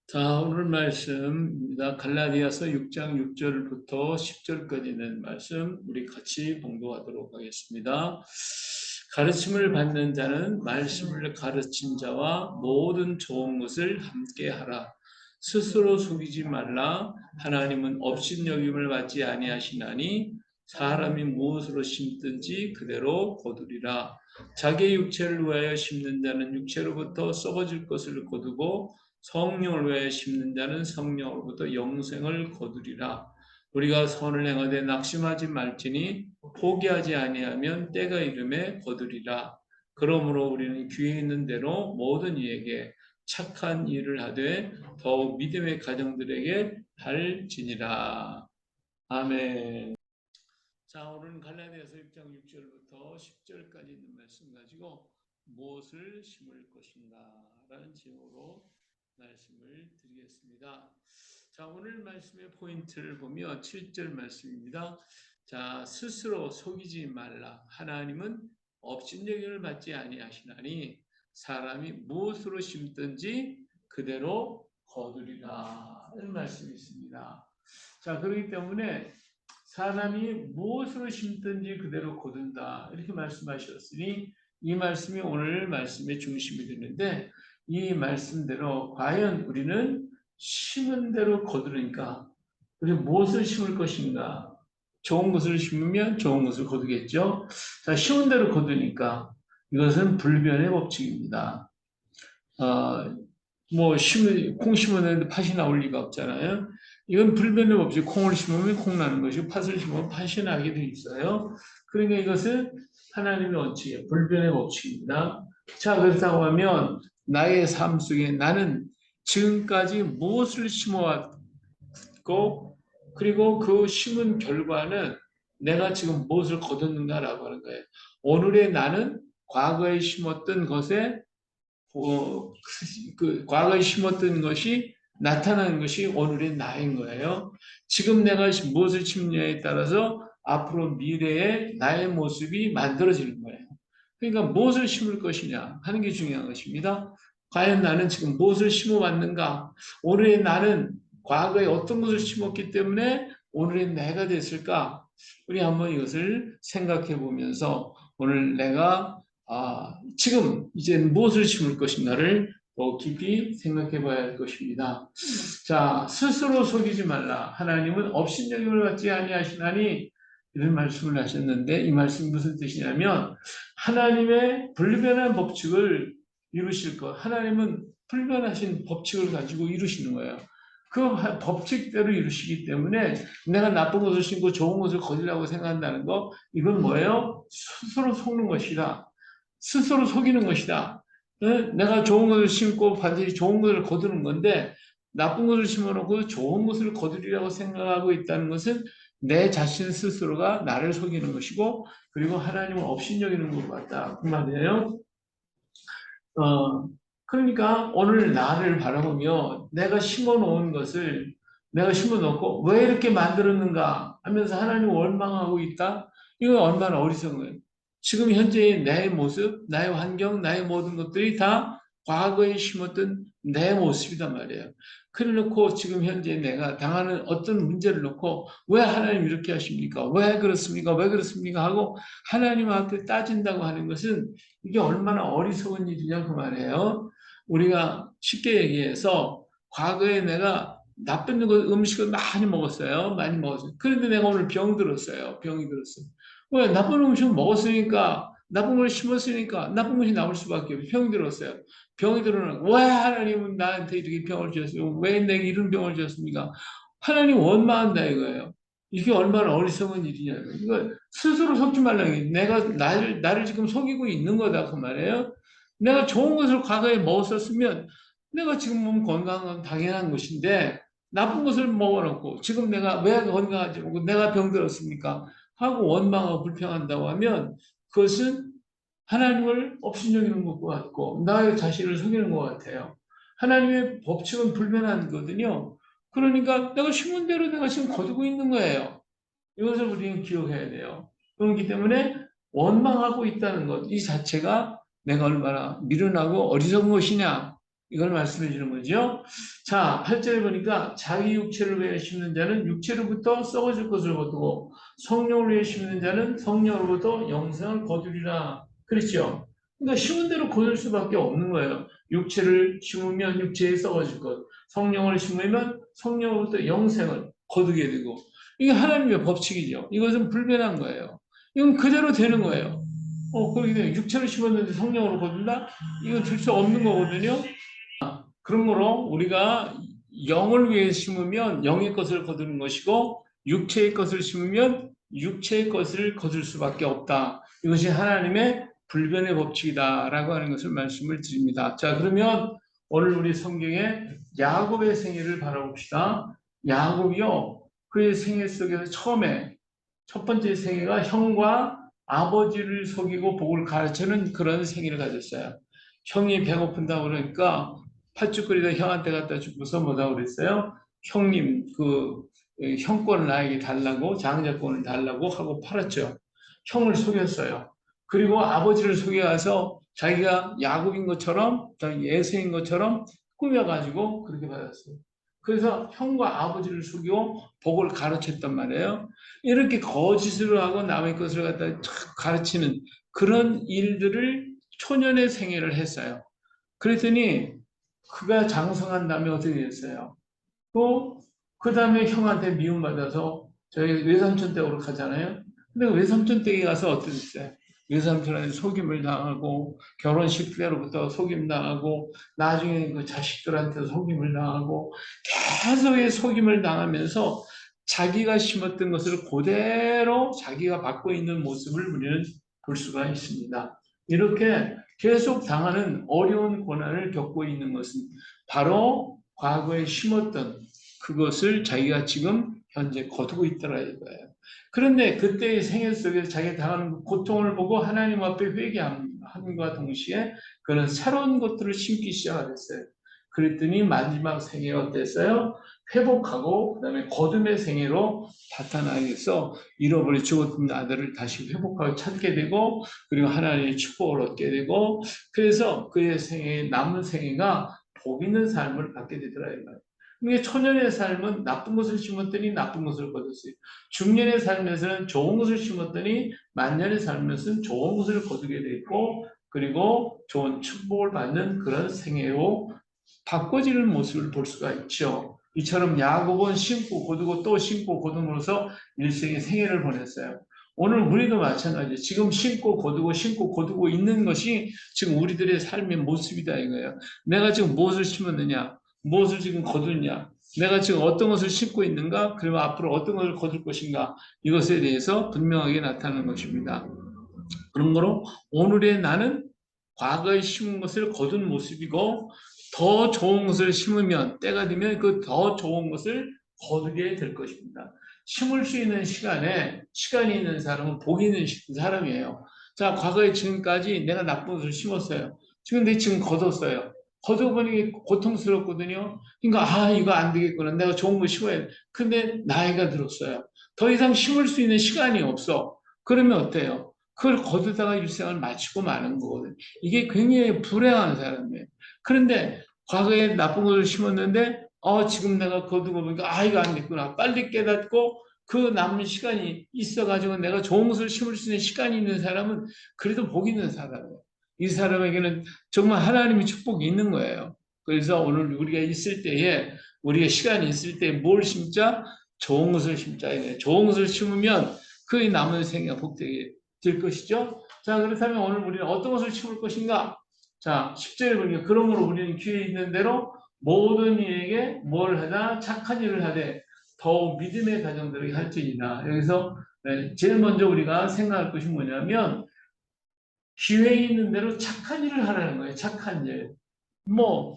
자, 오늘 말씀입니다. 갈라디아서 6장 6절부터 10절까지 있는 말씀 우리 같이 봉독하도록 하겠습니다. 가르침을 받는 자는 말씀을 가르친 자와 모든 좋은 것을 함께 하라. 스스로 속이지 말라. 하나님은 업신여김을 받지 아니하시나니 사람이 무엇으로 심든지 그대로 거두리라. 자기의 육체를 위하여 심는 자는 육체로부터 썩어질 것을 거두고 성령을 위하여 심는 자는 성령으로부터 영생을 거두리라. 우리가 선을 행하되 낙심하지 말지니 포기하지 아니하면 때가 이름에 거두리라. 그러므로 우리는 귀에 있는 대로 모든 이에게 착한 일을 하되 더욱 믿음의 가정들에게 할지니라. 아멘. 자, 오늘은 갈라디아서 6장 6절부터 10절까지 있는 말씀 가지고 무엇을 심을 것인가 라는 제목으로 말씀을 드리겠습니다. 자, 오늘 말씀의 포인트를 보면 7절 말씀입니다. 자, 스스로 속이지 말라. 하나님은 업신여김을 받지 아니하시나니 사람이 무엇으로 심든지 그대로 거두리라. 이런 말씀이 있습니다. 자, 그렇기 때문에 사람이 무엇으로 심든지 그대로 거둔다. 이렇게 말씀하셨으니 이 말씀이 오늘 말씀의 중심이 되는데 이 말씀대로 과연 우리는 심은 대로 거두니까 우리 무엇을 심을 것인가? 좋은 것을 심으면 좋은 것을 거두겠죠. 자, 심은 대로 거두니까 이것은 불변의 법칙입니다. 콩 심었는데 팥이 나올 리가 없잖아요. 이건 불변의 법칙. 콩을 심으면 콩 나는 것이고 팥을 심으면 팥이 나게 돼 있어요. 그러니까 이것은 하나님의 원칙이에요. 불변의 법칙입니다. 자, 그렇다고 하면 나의 삶 속에 나는 지금까지 무엇을 심어왔고 그리고 그 심은 결과는 내가 지금 무엇을 거뒀는가라고 하는 거예요. 오늘의 나는 과거에 심었던 것에 과거에 심었던 것이 나타나는 것이 오늘의 나인 거예요. 지금 내가 무엇을 심느냐에 따라서 앞으로 미래의 나의 모습이 만들어지는 거예요. 그러니까 무엇을 심을 것이냐 하는 게 중요한 것입니다. 과연 나는 지금 무엇을 심어왔는가? 오늘의 나는 과거에 어떤 것을 심었기 때문에 오늘의 내가 됐을까? 우리 한번 이것을 생각해 보면서 오늘 내가 지금 이제 무엇을 심을 것인가를 더 깊이 생각해 봐야 할 것입니다. 자, 스스로 속이지 말라. 하나님은 업신여김을 받지 아니하시나니 이런 말씀을 하셨는데 이 말씀이 무슨 뜻이냐면 하나님의 불변한 법칙을 이루실 것. 하나님은 불변하신 법칙을 가지고 이루시는 거예요. 그 법칙대로 이루시기 때문에 내가 나쁜 것을 심고 좋은 것을 거두려고 생각한다는 거 이건 뭐예요? 스스로 속는 것이다. 스스로 속이는 것이다. 내가 좋은 것을 심고 반드시 좋은 것을 거두는 건데 나쁜 것을 심어놓고 좋은 것을 거두리라고 생각하고 있다는 것은 내 자신 스스로가 나를 속이는 것이고 그리고 하나님을 업신여기는 것 같다. 그 말이에요. 어, 그러니까 오늘 나를 바라보며 내가 심어놓은 것을 내가 심어놓고 왜 이렇게 만들었는가 하면서 하나님을 원망하고 있다? 이건 얼마나 어리석은 거예요. 지금 현재의 내 모습, 나의 환경, 나의 모든 것들이 다 과거에 심었던 내 모습이단 말이에요. 그래 놓고 지금 현재 내가 당하는 어떤 문제를 놓고 왜 하나님 이렇게 하십니까? 왜 그렇습니까? 왜 그렇습니까? 하고 하나님 앞에 따진다고 하는 것은 이게 얼마나 어리석은 일이냐 그 말이에요. 우리가 쉽게 얘기해서 과거에 내가 나쁜 음식을 많이 먹었어요. 많이 먹었어요. 그런데 내가 오늘 병 들었어요. 병이 들었어요. 왜? 나쁜 음식을 먹었으니까, 나쁜 걸 심었으니까, 나쁜 것이 나올 수밖에 없어요. 병이 들었어요. 병이 들어는 왜 하나님은 나한테 이렇게 병을 주셨어요? 왜 내게 이런 병을 주셨습니까? 하나님 원망한다 이거예요. 이게 얼마나 어리석은 일이냐고요. 이거 스스로 속지 말라는 게 내가 나를 지금 속이고 있는 거다 그 말이에요. 내가 좋은 것을 과거에 먹었었으면 내가 지금 몸 건강한 건 당연한 것인데 나쁜 것을 먹어놓고 지금 내가 왜 건강하지 않고 내가 병들었습니까? 하고 원망하고 불평한다고 하면 그것은 하나님을 업신여기는 것 같고 나의 자신을 속이는 것 같아요. 하나님의 법칙은 불변하거든요. 그러니까 내가 심은 대로 내가 지금 거두고 있는 거예요. 이것을 우리는 기억해야 돼요. 그렇기 때문에 원망하고 있다는 것, 이 자체가 내가 얼마나 미련하고 어리석은 것이냐. 이걸 말씀해 주는 거죠. 자, 8절에 보니까 자기 육체를 위해 심는 자는 육체로부터 썩어질 것을 거두고 성령을 위해 심는 자는 성령으로부터 영생을 거두리라. 그렇죠? 그러니까 심은 대로 거둘 수밖에 없는 거예요. 육체를 심으면 육체에 썩어질 것, 성령을 심으면 성령으로부터 영생을 거두게 되고, 이게 하나님의 법칙이죠. 이것은 불변한 거예요. 이건 그대로 되는 거예요. 그렇게 되면 육체를 심었는데 성령으로 거둔다? 이건 될 수 없는 거거든요. 그러므로 우리가 영을 위해 심으면 영의 것을 거두는 것이고 육체의 것을 심으면 육체의 것을 거둘 수밖에 없다. 이것이 하나님의 불변의 법칙이다라고 하는 것을 말씀을 드립니다. 자, 그러면 오늘 우리 성경에 야곱의 생애를 바라봅시다. 야곱이요, 그의 생애 속에서 처음에 첫 번째 생애가 형과 아버지를 속이고 복을 가르치는 그런 생애를 가졌어요. 형이 배고픈다고 그러니까 팥죽거리다 형한테 갖다 주고서 뭐라고 그랬어요? 형님, 형권을 나에게 달라고, 장자권을 달라고 하고 팔았죠. 형을 속였어요. 그리고 아버지를 속여가서 자기가 야곱인 것처럼, 예수인 것처럼 꾸며가지고 그렇게 받았어요. 그래서 형과 아버지를 속이고 복을 가르쳤단 말이에요. 이렇게 거짓으로 하고 남의 것을 갖다 가르치는 그런 일들을 초년의 생애를 했어요. 그랬더니 그가 장성한 다음에 어떻게 됐어요? 또 그 다음에 형한테 미움받아서 저희 외삼촌 댁으로 가잖아요. 근데 외삼촌 댁에 가서 어떻게 됐어요? 외삼촌한테 속임을 당하고 결혼식 때로부터 속임 당하고 나중에 그 자식들한테 속임을 당하고 계속의 속임을 당하면서 자기가 심었던 것을 그대로 자기가 받고 있는 모습을 우리는 볼 수가 있습니다. 이렇게 계속 당하는 어려운 고난을 겪고 있는 것은 바로 과거에 심었던 그것을 자기가 지금 현재 거두고 있더라 이거예요. 그런데 그때의 생애 속에서 자기가 당하는 고통을 보고 하나님 앞에 회개함과 동시에 그는 새로운 것들을 심기 시작했어요. 그랬더니 마지막 생애가 어땠어요? 회복하고 그다음에 거듭의 생애로 나타나서 잃어버려 죽었던 아들을 다시 회복하고 찾게 되고 그리고 하나님의 축복을 얻게 되고 그래서 그의 생애 남은 생애가 복 있는 삶을 갖게 되더라 이 말이에요. 이게 초년의 삶은 나쁜 것을 심었더니 나쁜 것을 거뒀어요. 중년의 삶에서는 좋은 것을 심었더니 만년의 삶에서는 좋은 것을 거두게 돼 있고 그리고 좋은 축복을 받는 그런 생애로 바꿔지는 모습을 볼 수가 있죠. 이처럼 야곱은 심고 거두고 또 심고 거둠으로써 일생의 생애를 보냈어요. 오늘 우리도 마찬가지예요. 지금 심고 거두고 있는 것이 지금 우리들의 삶의 모습이다 이거예요. 내가 지금 무엇을 심었느냐, 무엇을 지금 거두느냐, 내가 지금 어떤 것을 심고 있는가, 그리고 앞으로 어떤 것을 거둘 것인가, 이것에 대해서 분명하게 나타나는 것입니다. 그러므로 오늘의 나는 과거에 심은 것을 거둔 모습이고 더 좋은 것을 심으면 때가 되면 그 더 좋은 것을 거두게 될 것입니다. 심을 수 있는 시간이 있는 사람은 복이 있는 사람이에요. 자, 과거에 지금까지 내가 나쁜 것을 심었어요. 지금 거뒀어요. 거둬보니 고통스럽거든요. 그러니까 이거 안 되겠구나. 내가 좋은 거 심어야 돼. 근데 나이가 들었어요. 더 이상 심을 수 있는 시간이 없어. 그러면 어때요? 그걸 거두다가 일생을 마치고 마는 거거든요. 이게 굉장히 불행한 사람이에요. 그런데 과거에 나쁜 것을 심었는데 지금 내가 거두고 보니까 이거 안 됐구나. 빨리 깨닫고 그 남은 시간이 있어가지고 내가 좋은 것을 심을 수 있는 시간이 있는 사람은 그래도 복 있는 사람이에요. 이 사람에게는 정말 하나님의 축복이 있는 거예요. 그래서 오늘 우리가 있을 때에 우리가 시간이 있을 때 뭘 심자? 좋은 것을 심자. 좋은 것을 심으면 그 남은 생애가 복되게 될 것이죠. 자, 그렇다면 오늘 우리는 어떤 것을 심을 것인가? 자, 10절에 보니까 그러므로 우리는 기회 있는 대로 모든 이에게 뭘 하나 착한 일을 하되 더욱 믿음의 가정들에게 할지니라. 여기서 제일 먼저 우리가 생각할 것이 뭐냐면 기회 있는 대로 착한 일을 하라는 거예요. 착한 일.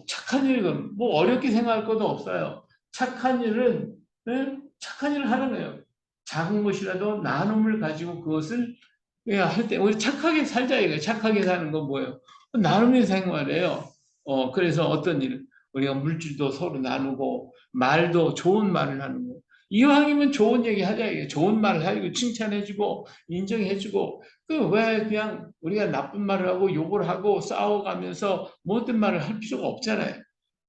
착한 일은 어렵게 생각할 것도 없어요. 착한 일은 착한 일을 하는 거예요. 작은 것이라도 나눔을 가지고 그것을 할 때 우리 착하게 살자 이거예요. 착하게 사는 건 뭐예요? 나눔의 생활이에요. 그래서 어떤 일 우리가 물질도 서로 나누고 말도 좋은 말을 하는 거. 이왕이면 좋은 얘기 하자 이게 좋은 말을 하고 칭찬해주고 인정해주고 그 왜 그냥 우리가 나쁜 말을 하고 욕을 하고 싸워가면서 모든 말을 할 필요가 없잖아요.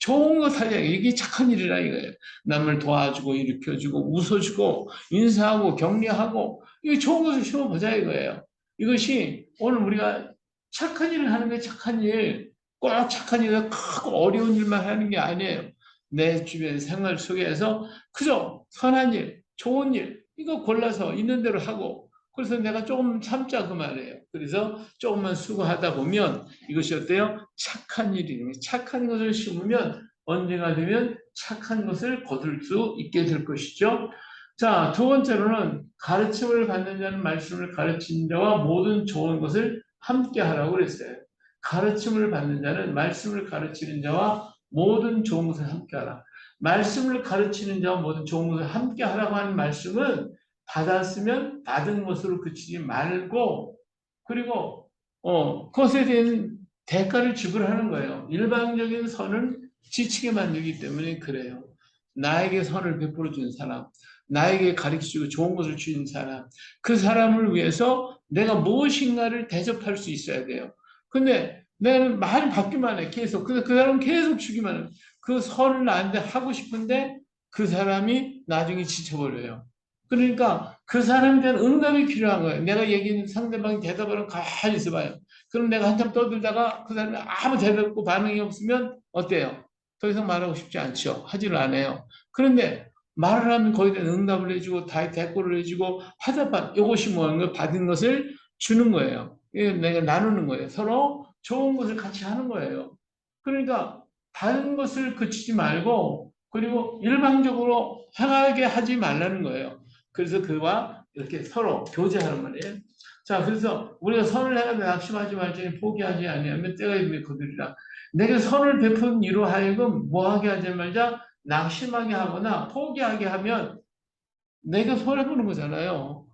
좋은 거 하자. 이게 착한 일이라 이거예요. 남을 도와주고 일으켜주고 웃어주고 인사하고 격려하고 이게 좋은 것을 심어보자 이거예요. 이것이 오늘 우리가 착한 일을 하는 게 착한 일, 꼭 착한 일을 크고 어려운 일만 하는 게 아니에요. 내 주변 생활 속에서 그저 선한 일, 좋은 일 이거 골라서 있는 대로 하고 그래서 내가 조금 참자 그 말이에요. 그래서 조금만 수고하다 보면 이것이 어때요? 착한 일이 착한 것을 심으면 언젠가 되면 착한 것을 거둘 수 있게 될 것이죠. 자, 두 번째로는 가르침을 받는 자는 말씀을 가르치는 자와 모든 좋은 것을 함께 하라고 그랬어요. 가르침을 받는 자는 말씀을 가르치는 자와 모든 좋은 것을 함께 하라. 말씀을 가르치는 자와 모든 좋은 것을 함께 하라고 하는 말씀은 받았으면 받은 것으로 그치지 말고 그리고 그것에 대한 대가를 지불하는 거예요. 일방적인 선은 지치게 만들기 때문에 그래요. 나에게 선을 베풀어 준 사람, 나에게 가르치고 좋은 것을 주는 사람, 그 사람을 위해서 내가 무엇인가를 대접할 수 있어야 돼요. 근데 내가 많이 받기만 해, 계속. 근데 그 사람은 계속 주기만 해. 그 선을 나한테 하고 싶은데 그 사람이 나중에 지쳐버려요. 그러니까 그 사람에 대한 응답이 필요한 거예요. 내가 얘기는 상대방이 대답하는 가만히 있어봐요. 그럼 내가 한참 떠들다가 그 사람이 아무 대답 없고 반응이 없으면 어때요? 더 이상 말하고 싶지 않죠. 하지를 않아요. 그런데 말을 하면 거기에 대한 응답을 해주고 다 대꾸를 해주고 하다봐 이것이 뭐냐면 받은 것을 주는 거예요. 내가 나누는 거예요. 서로 좋은 것을 같이 하는 거예요. 그러니까 다른 것을 그치지 말고 그리고 일방적으로 행하게 하지 말라는 거예요. 그래서 그와 이렇게 서로 교제하는 말이에요. 자, 그래서 우리가 선을 행하되 낙심하지 말지니 포기하지 아니하면 때가 이르면 거두리라. 내게 선을 베푼 이로 하여금 뭐하게 하지 말자 낙심하게 하거나 포기하게 하면 내가 손해보는 거잖아요.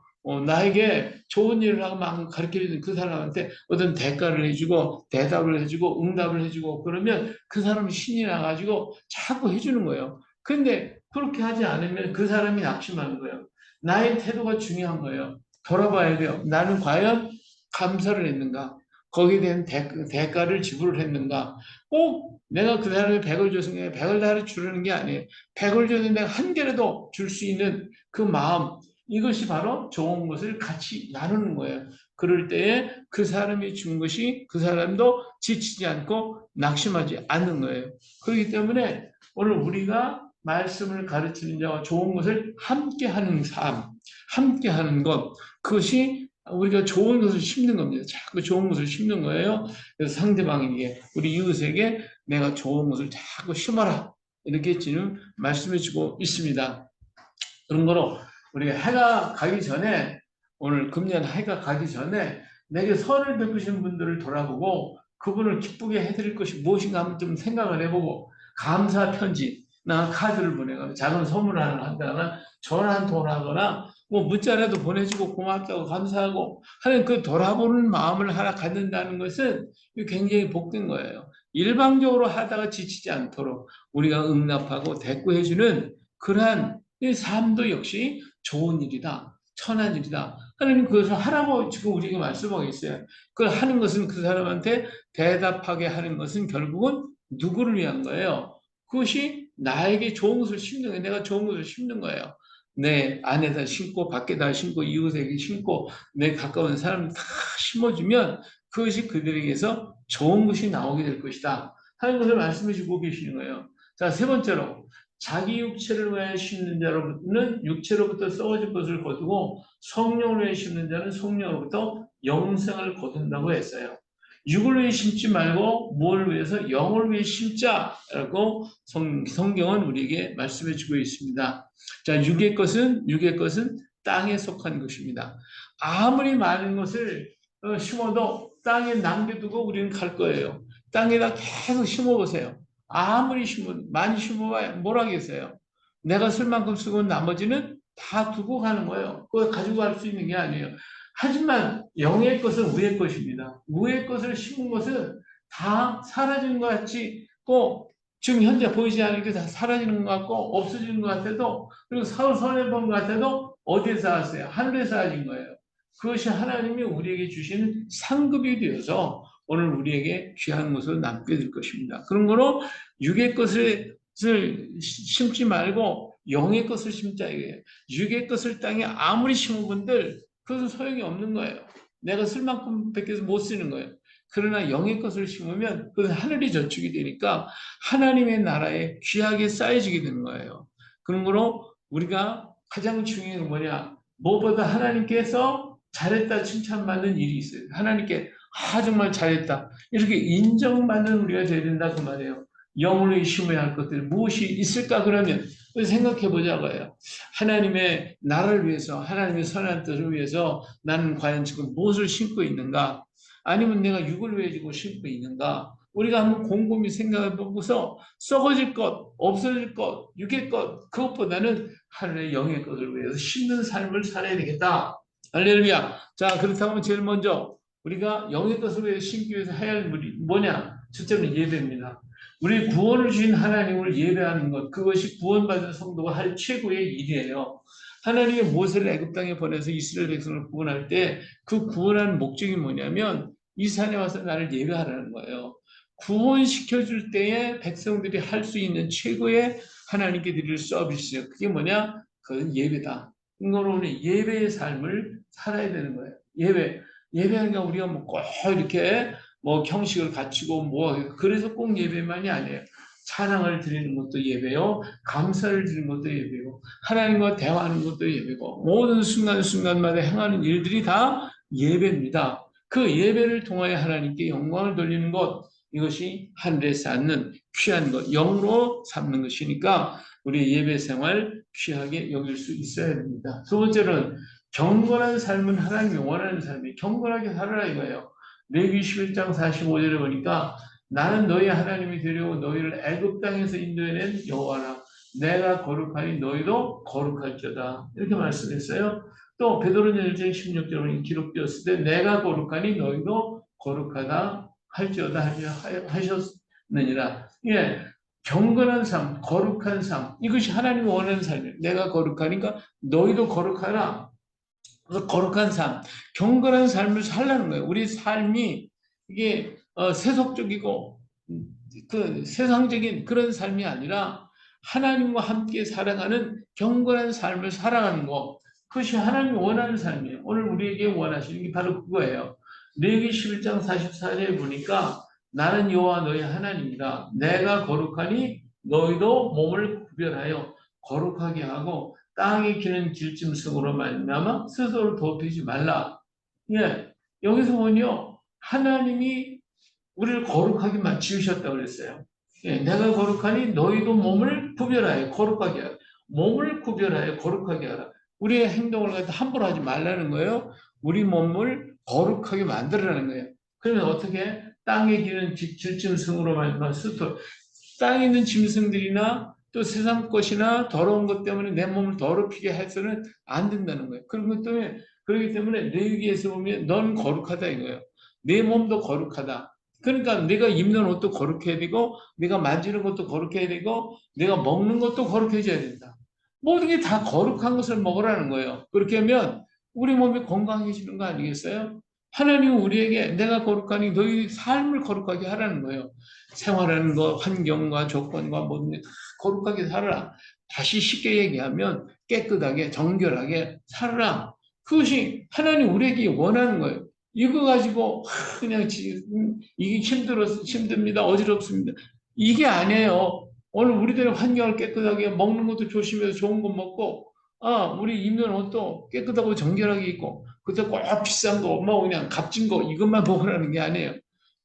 나에게 좋은 일을 하고 막 가르쳐주는 그 사람한테 어떤 대가를 해주고 대답을 해주고 응답을 해주고 그러면 그 사람이 신이 나가지고 자꾸 해주는 거예요. 근데 그렇게 하지 않으면 그 사람이 낙심하는 거예요. 나의 태도가 중요한 거예요. 돌아봐야 돼요. 나는 과연 감사를 했는가? 거기에 대한 대가를 지불을 했는가? 꼭 내가 그 사람이 100을 줬으니까 100을 다 주려는 게 아니에요. 100을 줬는데 한 개라도 줄 수 있는 그 마음, 이것이 바로 좋은 것을 같이 나누는 거예요. 그럴 때에 그 사람이 준 것이 그 사람도 지치지 않고 낙심하지 않는 거예요. 그렇기 때문에 오늘 우리가 말씀을 가르치는 자와 좋은 것을 함께 하는 삶, 함께 하는 것, 그것이 우리가 좋은 것을 심는 겁니다. 자꾸 좋은 것을 심는 거예요. 그래서 상대방에게, 우리 이웃에게 내가 좋은 것을 자꾸 심어라. 이렇게 지금 말씀해 주고 있습니다. 그런 거로 우리가 해가 가기 전에 오늘 금년 해가 가기 전에 내게 선을 베푸신 분들을 돌아보고 그분을 기쁘게 해드릴 것이 무엇인가 한번 좀 생각을 해보고 감사 편지나 카드를 보내거나 작은 선물을 하나 한다거나 전화 한 통 하거나 뭐 문자라도 보내주고 고맙다고 감사하고 하는 그 돌아보는 마음을 하나 갖는다는 것은 굉장히 복된 거예요. 일방적으로 하다가 지치지 않도록 우리가 응답하고 대꾸해주는 그러한 이 삶도 역시 좋은 일이다. 천한 일이다. 하나님 그것을 하라고 지금 우리에게 말씀하고 있어요. 그걸 하는 것은 그 사람한테 대답하게 하는 것은 결국은 누구를 위한 거예요? 그것이 나에게 좋은 것을 심는 거예요. 내가 좋은 것을 심는 거예요. 내 안에다 심고 밖에다 심고 이웃에게 심고 내 가까운 사람 다 심어주면 그것이 그들에게서 좋은 것이 나오게 될 것이다. 하는 것을 말씀해 주고 계시는 거예요. 자, 세 번째로 자기 육체를 위하여 심는 자로는 육체로부터 썩어질 것을 거두고 성령을 위해 심는 자는 성령으로부터 영생을 거둔다고 했어요. 육을 위해 심지 말고 뭘 위해서 영을 위해 심자라고 성경은 우리에게 말씀해 주고 있습니다. 자, 육의 것은 땅에 속한 것입니다. 아무리 많은 것을 심어도 땅에 남겨두고 우리는 갈 거예요. 땅에다 계속 심어보세요. 아무리 많이 심어봐야 뭘 하겠어요. 내가 쓸 만큼 쓰고 나머지는 다 두고 가는 거예요. 그걸 가지고 갈 수 있는 게 아니에요. 하지만 영의 것은 위의 것입니다. 위의 것을 심은 것은 다 사라지는 것 같이 꼭 지금 현재 보이지 않으니까 다 사라지는 것 같고 없어지는 것 같아도 그리고 손해본 것 같아도 어디에 쌓았어요? 하늘에 쌓아진 거예요. 그것이 하나님이 우리에게 주시는 상급이 되어서 오늘 우리에게 귀한 것으로 남게 될 것입니다. 그런 거로 육의 것을 심지 말고 영의 것을 심자 이거예요. 육의 것을 땅에 아무리 심어본들 그것은 소용이 없는 거예요. 내가 쓸 만큼 밖에서 못 쓰는 거예요. 그러나 영의 것을 심으면 그것은 하늘이 저축이 되니까 하나님의 나라에 귀하게 쌓여지게 되는 거예요. 그런 거로 우리가 가장 중요한 건 뭐냐? 무엇보다 하나님께서 잘했다 칭찬받는 일이 있어요. 하나님께 정말 잘했다 이렇게 인정받는 우리가 되어야 된다 그 말이에요. 영으로 심어야 할 것들 무엇이 있을까 그러면 생각해 보자고요. 하나님의 나라를 위해서 하나님의 선한 뜻을 위해서 나는 과연 지금 무엇을 심고 있는가? 아니면 내가 육을 위해 지고 심고 있는가? 우리가 한번 곰곰이 생각해 보고서 썩어질 것, 없어질 것, 육의 것 그것보다는 하늘의 영의 것을 위해서 심는 삶을 살아야 되겠다. 할렐루야. 자, 그렇다면 제일 먼저 우리가 영의 것을 위해 심기 위해서 해야 할 일이 뭐냐? 첫째는 예배입니다. 우리 구원을 주신 하나님을 예배하는 것, 그것이 구원받은 성도가 할 최고의 일이에요. 하나님의 모세를 애굽 땅에 보내서 이스라엘 백성을 구원할 때 그 구원하는 목적이 뭐냐면 이 산에 와서 나를 예배하라는 거예요. 구원시켜줄 때에 백성들이 할 수 있는 최고의 하나님께 드릴 서비스, 그게 뭐냐? 그건 예배다. 이거로 우리 예배의 삶을 살아야 되는 거예요. 예배하니까 우리가 뭐 꼭 이렇게 뭐 형식을 갖추고 뭐 그래서 꼭 예배만이 아니에요. 찬양을 드리는 것도 예배요, 감사를 드리는 것도 예배고, 하나님과 대화하는 것도 예배고, 모든 순간순간마다 행하는 일들이 다 예배입니다. 그 예배를 통하여 하나님께 영광을 돌리는 것, 이것이 하늘에 쌓는 귀한 것, 영으로 삼는 것이니까 우리 예배 생활 귀하게 여길 수 있어야 됩니다. 두 번째는 경건한 삶은 하나님이 원하는 삶이 경건하게 살아라 이거예요. 레위기 11장 45절에 보니까 나는 너희 하나님이 되려고 너희를 애굽 땅에서 인도해낸 여호와라. 내가 거룩하니 너희도 거룩할지어다. 이렇게 말씀했어요. 또 베드로전서 1장 16절에 기록되었을 때 내가 거룩하니 너희도 거룩하다 할지어다 하셨느니라. 예, 경건한 삶, 거룩한 삶, 이것이 하나님이 원하는 삶이에요. 내가 거룩하니까 너희도 거룩하라. 그래서 거룩한 삶, 경건한 삶을 살라는 거예요. 우리 삶이 이게 세속적이고 그 세상적인 그런 삶이 아니라 하나님과 함께 살아가는 경건한 삶을 살아가는 것, 그것이 하나님이 원하는 삶이에요. 오늘 우리에게 원하시는 게 바로 그거예요. 레위기 11장 44절에 보니까 나는 여호와 너희 하나님이다. 내가 거룩하니 너희도 몸을 구별하여 거룩하게 하고 땅에 기는 길짐승으로 말미암아 스스로 덮이지 말라. 예, 여기서 보면요, 하나님이 우리를 거룩하게만 지으셨다고 그랬어요. 예, 내가 거룩하니 너희도 몸을 구별하여 거룩하게 하라. 몸을 구별하여 거룩하게 하라. 우리의 행동을 갖다 함부로 하지 말라는 거예요. 우리 몸을 거룩하게 만들라는 거예요. 그러면 어떻게? 땅에 기는 질짐승으로 말미암아 스스로 땅에 있는 짐승들이나 또 세상 것이나 더러운 것 때문에 내 몸을 더럽히게 해서는 안 된다는 거예요. 그렇기 때문에 레위기에서 보면 넌 거룩하다 이거예요. 내 몸도 거룩하다. 그러니까 내가 입는 옷도 거룩해야 되고, 내가 만지는 것도 거룩해야 되고, 내가 먹는 것도 거룩해져야 된다. 모든 게 다 거룩한 것을 먹으라는 거예요. 그렇게 하면 우리 몸이 건강해지는 거 아니겠어요? 하나님은 우리에게 내가 거룩하니 너희 삶을 거룩하게 하라는 거예요. 생활하는 것, 환경과 조건과 모든 게 거룩하게 살아라. 다시 쉽게 얘기하면 깨끗하게 정결하게 살아라. 그것이 하나님 우리에게 원하는 거예요. 이거 가지고 그냥 이게 힘듭니다. 어지럽습니다. 이게 아니에요. 오늘 우리들의 환경을 깨끗하게 먹는 것도 조심해서 좋은 거 먹고, 우리 입는 옷도 깨끗하고 정결하게 입고, 그때 꼭 비싼 거, 뭐 그냥 값진 거 이것만 먹으라는 게 아니에요.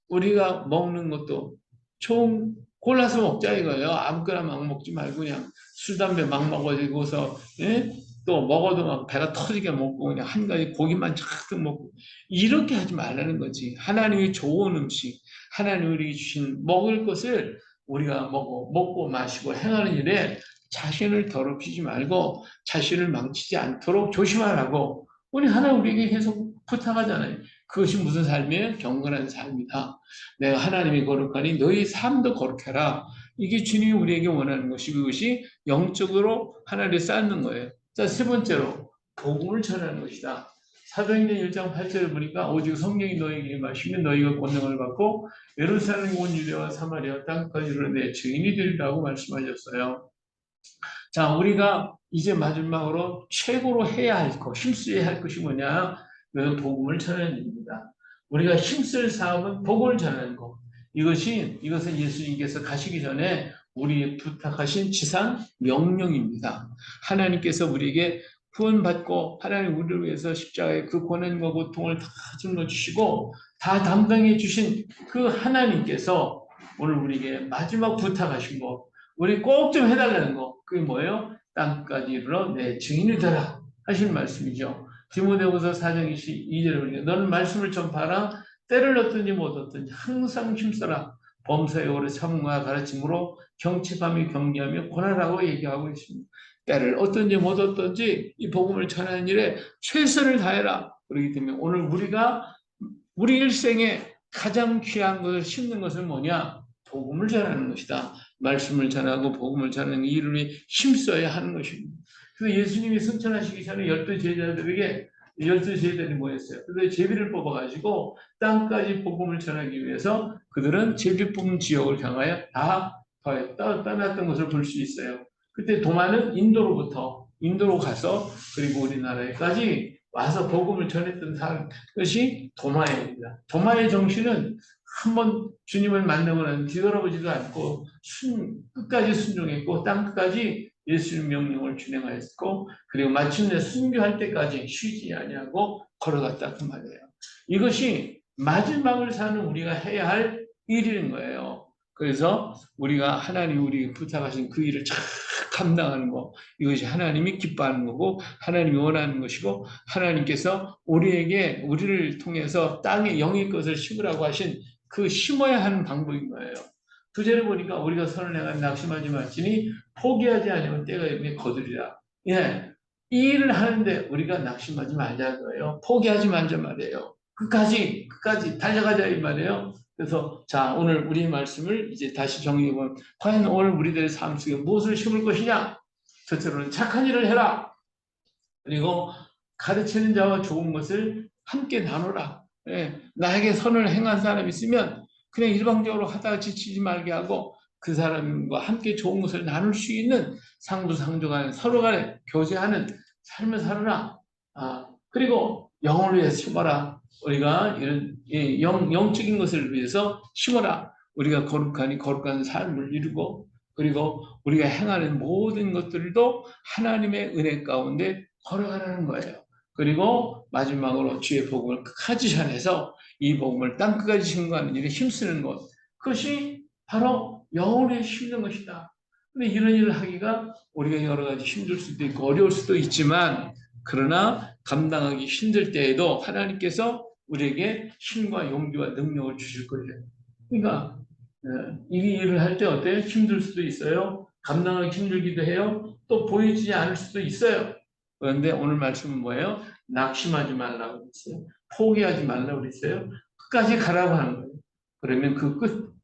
우리가 먹는 것도 총 골라서 먹자 이거예요. 아무거나 막 먹지 말고 그냥 술, 담배 막 먹어지고서, 예? 또 먹어도 막 배가 터지게 먹고 그냥 한 가지 고기만 잔뜩 먹고 이렇게 하지 말라는 거지. 하나님이 좋은 음식, 하나님이 우리에게 주신 먹을 것을 우리가 먹고 마시고 행하는 일에 자신을 더럽히지 말고 자신을 망치지 않도록 조심하라고 우리 하나님 우리에게 계속 부탁하잖아요. 그것이 무슨 삶이에요? 경건한 삶이다. 내가 하나님이 거룩하니 너희 삶도 거룩해라. 이게 주님이 우리에게 원하는 것이, 그것이 영적으로 하나님을 쌓는 거예요. 자, 세 번째로 복음을 전하는 것이다. 사도행전 1장 8절에 보니까 오직 성령이 너희에게 임하시면 너희가 권능을 받고 예루살렘 온 유대와 사마리아 땅까지로 내 증인이 되리라고 말씀하셨어요. 자, 우리가 이제 마지막으로 최고로 해야 할 것, 힘써야 할 것이 뭐냐? 이것은 복음을 전하는 일입니다. 우리가 힘쓸 사업은 복음을 전하는 것. 이것은 예수님께서 가시기 전에 우리 부탁하신 지상 명령입니다. 하나님께서 우리에게 구원받고 하나님 우리를 위해서 십자가의 그 고난과 고통을 다 짊어지시고 다 담당해 주신 그 하나님께서 오늘 우리에게 마지막 부탁하신 거, 우리 꼭 좀 해달라는 거, 그게 뭐예요? 땅까지 이르러 내 증인이 되라 하신 말씀이죠. 디모데후서 4장 22절에 보니까 너는 말씀을 전파하라. 때를 얻든지 못 얻든지 항상 힘써라. 범사에 오래 참음과 가르침으로 경책하며 격려하며 권하라고 얘기하고 있습니다. 때를 얻든지 못 얻든지 이 복음을 전하는 일에 최선을 다해라. 그렇기 때문에 오늘 우리가 우리 일생에 가장 귀한 것을 심는 것은 뭐냐? 복음을 전하는 것이다. 말씀을 전하고 복음을 전하는 일을 위해 힘써야 하는 것입니다. 그래서 예수님이 승천하시기 전에 12제자들이 뭐였어요? 그래서 제비를 뽑아가지고 땅까지 복음을 전하기 위해서 그들은 제비 뽑은 지역을 향하여 다 떠났던 것을 볼 수 있어요. 그때 도마는 인도로 가서 그리고 우리나라에까지 와서 복음을 전했던 것이 도마입니다. 도마의 정신은 한번 주님을 만나고 난 뒤돌아보지도 않고 끝까지 순종했고 땅 끝까지 예수님 명령을 준행하였고 그리고 마침내 순교할 때까지 쉬지 아니하고 걸어갔다 그 말이에요. 이것이 마지막을 사는 우리가 해야 할 일인 거예요. 그래서 우리가 하나님이 우리에게 부탁하신 그 일을 잘 감당하는 거, 이것이 하나님이 기뻐하는 거고 하나님이 원하는 것이고 하나님께서 우리를 통해서 땅에 영의 것을 심으라고 하신 그 심어야 하는 방법인 거예요. 9절에 보니까 우리가 선을 행하여 낙심하지 말지니 포기하지 않으면 때가 이르면 거두리라. 예, 이 일을 하는데 우리가 낙심하지 말자는 거예요. 포기하지 말자 말이에요. 끝까지 달려가자 이 말이에요. 그래서 자, 오늘 우리 말씀을 이제 다시 정리해보면 과연 오늘 우리들의 삶 속에 무엇을 심을 것이냐? 첫째로는 착한 일을 해라. 그리고 가르치는 자와 좋은 것을 함께 나누라. 예, 나에게 선을 행한 사람이 있으면 그냥 일방적으로 하다가 지치지 말게 하고 그 사람과 함께 좋은 것을 나눌 수 있는 상부상조간 서로 간에 교제하는 삶을 살아라. 그리고 영을 위해서 심어라. 우리가 이런 영적인 것을 위해서 심어라. 우리가 거룩한 삶을 이루고 그리고 우리가 행하는 모든 것들도 하나님의 은혜 가운데 걸어가라는 거예요. 그리고 마지막으로 주의 복음을 끝까지 전해서 이 복음을 땅끝까지 증거하는 일에 힘쓰는 것. 그것이 바로 영혼에 심는 것이다. 근데 이런 일을 하기가 우리가 여러 가지 힘들 수도 있고 어려울 수도 있지만 그러나 감당하기 힘들 때에도 하나님께서 우리에게 힘과 용기와 능력을 주실 거예요. 그러니까 이 일을 할 때 어때요? 힘들 수도 있어요. 감당하기 힘들기도 해요. 또 보이지 않을 수도 있어요. 그런데 오늘 말씀은 뭐예요? 낙심하지 말라고 그랬어요. 포기하지 말라고 그랬어요. 끝까지 가라고 하는 거예요. 그러면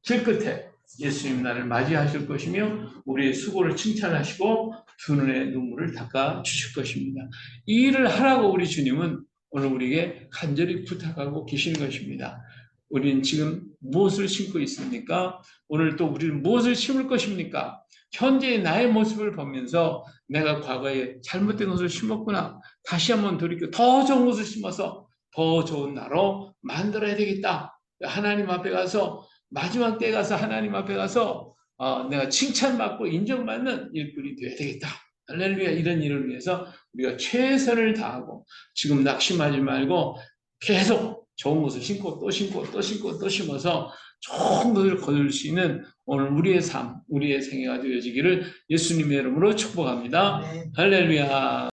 길 끝에 예수님 나를 맞이하실 것이며 우리의 수고를 칭찬하시고 두 눈의 눈물을 닦아 주실 것입니다. 이 일을 하라고 우리 주님은 오늘 우리에게 간절히 부탁하고 계시는 것입니다. 우리는 지금 무엇을 심고 있습니까? 오늘 또 우리는 무엇을 심을 것입니까? 현재의 나의 모습을 보면서 내가 과거에 잘못된 것을 심었구나. 다시 한번 돌이켜 더 좋은 것을 심어서 더 좋은 나로 만들어야 되겠다. 하나님 앞에 가서 마지막 때에 가서 하나님 앞에 가서 내가 칭찬받고 인정받는 일꾼이 되어야 되겠다. 할렐루야. 이런 일을 위해서 우리가 최선을 다하고 지금 낙심하지 말고 계속 좋은 것을 심고 또 심고 또 심고 또 심어서 좋은 것을 거둘 수 있는 오늘 우리의 삶, 우리의 생애가 되어지기를 예수님의 이름으로 축복합니다. 할렐루야.